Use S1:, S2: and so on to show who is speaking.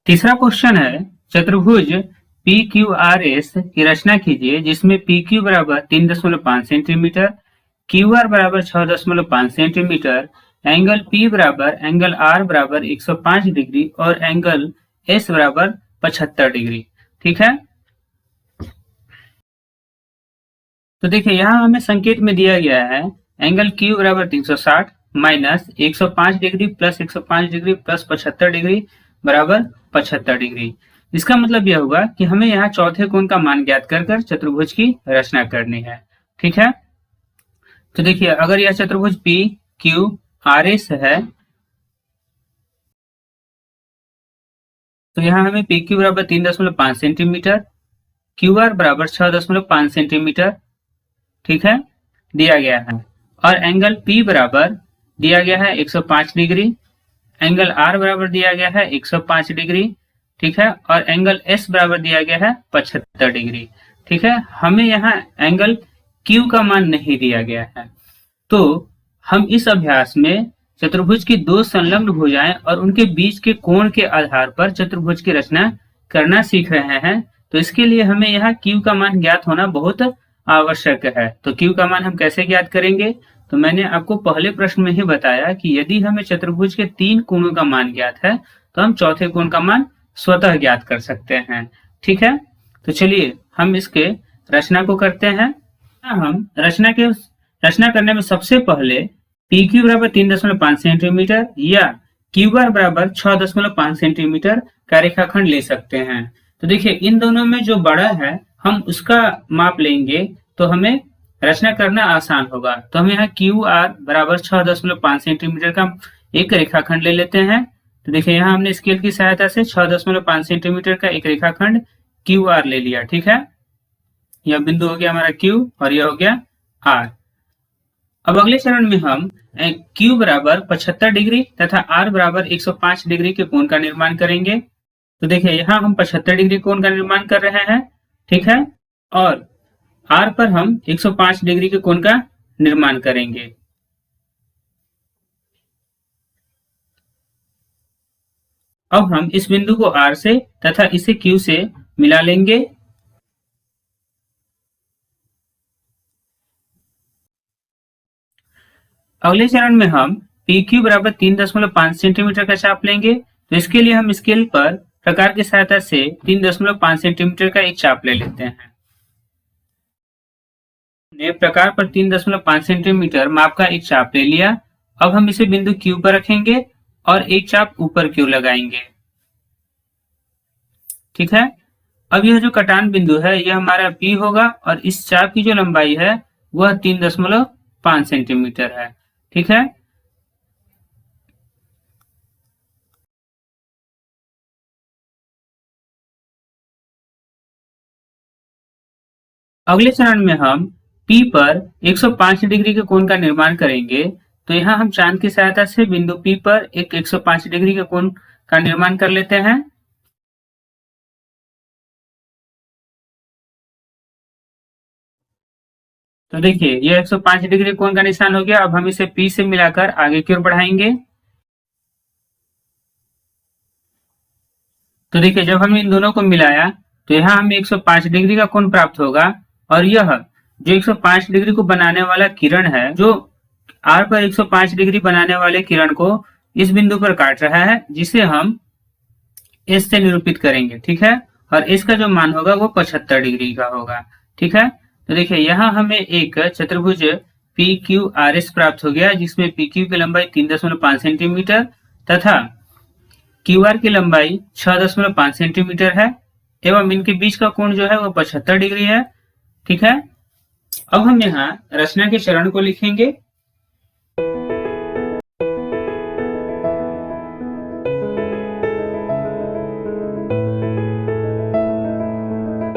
S1: तीसरा क्वेश्चन है, चतुर्भुज पी क्यू आर एस की रचना कीजिए जिसमें पी क्यू बराबर 3.5 सेंटीमीटर, क्यू आर बराबर 6.5 सेंटीमीटर, एंगल पी बराबर एंगल आर बराबर 105 डिग्री और एंगल एस बराबर 75 डिग्री। ठीक है, तो देखिए यहाँ हमें संकेत में दिया गया है एंगल क्यू बराबर 360 minus 105 degree plus 105 degree plus 75 degree बराबर 75 डिग्री। इसका मतलब यह होगा कि हमें यहाँ चौथे कोण का मान ज्ञात कर कर चतुर्भुज की रचना करनी है। ठीक है, तो देखिए अगर यह चतुर्भुज पी क्यू आर एस है तो यहाँ हमें पी क्यू बराबर 3.5 सेंटीमीटर, क्यू आर बराबर 6.5 सेंटीमीटर, ठीक है, दिया गया है। और एंगल पी बराबर दिया गया है 105 डिग्री, एंगल आर बराबर दिया गया है 105 डिग्री, ठीक है, और एंगल एस बराबर दिया गया है 75 डिग्री। ठीक है, हमें यहाँ एंगल क्यू का मान नहीं दिया गया है, तो हम इस अभ्यास में चतुर्भुज की दो संलग्न भुजाएं और उनके बीच के कोण के आधार पर चतुर्भुज की रचना करना सीख रहे हैं। तो इसके लिए हमें यहाँ क्यू का मान ज्ञात होना बहुत आवश्यक है। तो क्यू का मान हम कैसे ज्ञात करेंगे? तो मैंने आपको पहले प्रश्न में ही बताया कि यदि हमें चतुर्भुज के 3 कोणों का मान ज्ञात है तो हम चौथे कोण का मान स्वतः ज्ञात कर सकते हैं। ठीक है, तो चलिए हम इसके रचना को करते हैं। हम रचना करने में सबसे पहले पी क्यू बराबर 3.5 सेंटीमीटर या क्यू आर बराबर 6.5 सेंटीमीटर का रेखाखंड ले सकते हैं। तो देखिए इन दोनों में जो बड़ा है हम उसका माप लेंगे तो हमें रचना करना आसान होगा। तो हम यहाँ क्यू आर बराबर 6.5 सेंटीमीटर का एक रेखाखंड ले लेते हैं। तो देखिए यहाँ हमने स्केल की सहायता से 6.5 सेंटीमीटर का एक रेखाखंड क्यू आर ले लिया। ठीक है, यह बिंदु हो गया हमारा क्यू और यह हो गया आर। अब अगले चरण में हम क्यू बराबर 75 डिग्री तथा आर बराबर 105 डिग्री के कोण का निर्माण करेंगे। तो देखिए यहाँ हम 75 डिग्री कोण का निर्माण कर रहे हैं। ठीक है, और आर पर हम 105 डिग्री के कोण का निर्माण करेंगे। अब हम इस बिंदु को आर से तथा इसे क्यू से मिला लेंगे। अगले चरण में हम पी क्यू बराबर 3.5 सेंटीमीटर का चाप लेंगे। तो इसके लिए हम स्केल पर प्रकार की सहायता से 3.5 सेंटीमीटर का एक चाप ले लेते हैं। हमने प्रकार पर 3.5 सेंटीमीटर माप का एक चाप ले लिया। अब हम इसे बिंदु क्यू पर रखेंगे और एक चाप ऊपर क्यू लगाएंगे। ठीक है, अब यह जो कटान बिंदु है यह हमारा पी होगा और इस चाप की जो लंबाई है वह 3.5 सेंटीमीटर है। ठीक है, अगले चरण में हम P पर 105 डिग्री के कोण का निर्माण करेंगे। तो यहाँ हम चांद की सहायता से बिंदु P पर एक 105 डिग्री के कोण का निर्माण कर लेते हैं। तो देखिए यह 105 डिग्री कोण का निशान हो गया। अब हम इसे P से मिलाकर आगे की ओर बढ़ाएंगे। तो देखिए जब हमने इन दोनों को मिलाया तो यहाँ हमें 105 डिग्री का कोण प्राप्त होगा और यह जो 105 डिग्री को बनाने वाला किरण है, जो आर पर 105 डिग्री बनाने वाले किरण को इस बिंदु पर काट रहा है, जिसे हम एस से निरूपित करेंगे। ठीक है, और इसका जो मान होगा वो 75 डिग्री का होगा। ठीक है, तो देखिए यहाँ हमें एक चतुर्भुज पी क्यू आर एस प्राप्त हो गया जिसमें पी क्यू की लंबाई 3.5 सेंटीमीटर तथा क्यू आर की लंबाई 6.5 सेंटीमीटर है एवं इनके बीच का कोण जो है वो 75 डिग्री है। ठीक है, अब हम यहाँ रचना के चरण को लिखेंगे।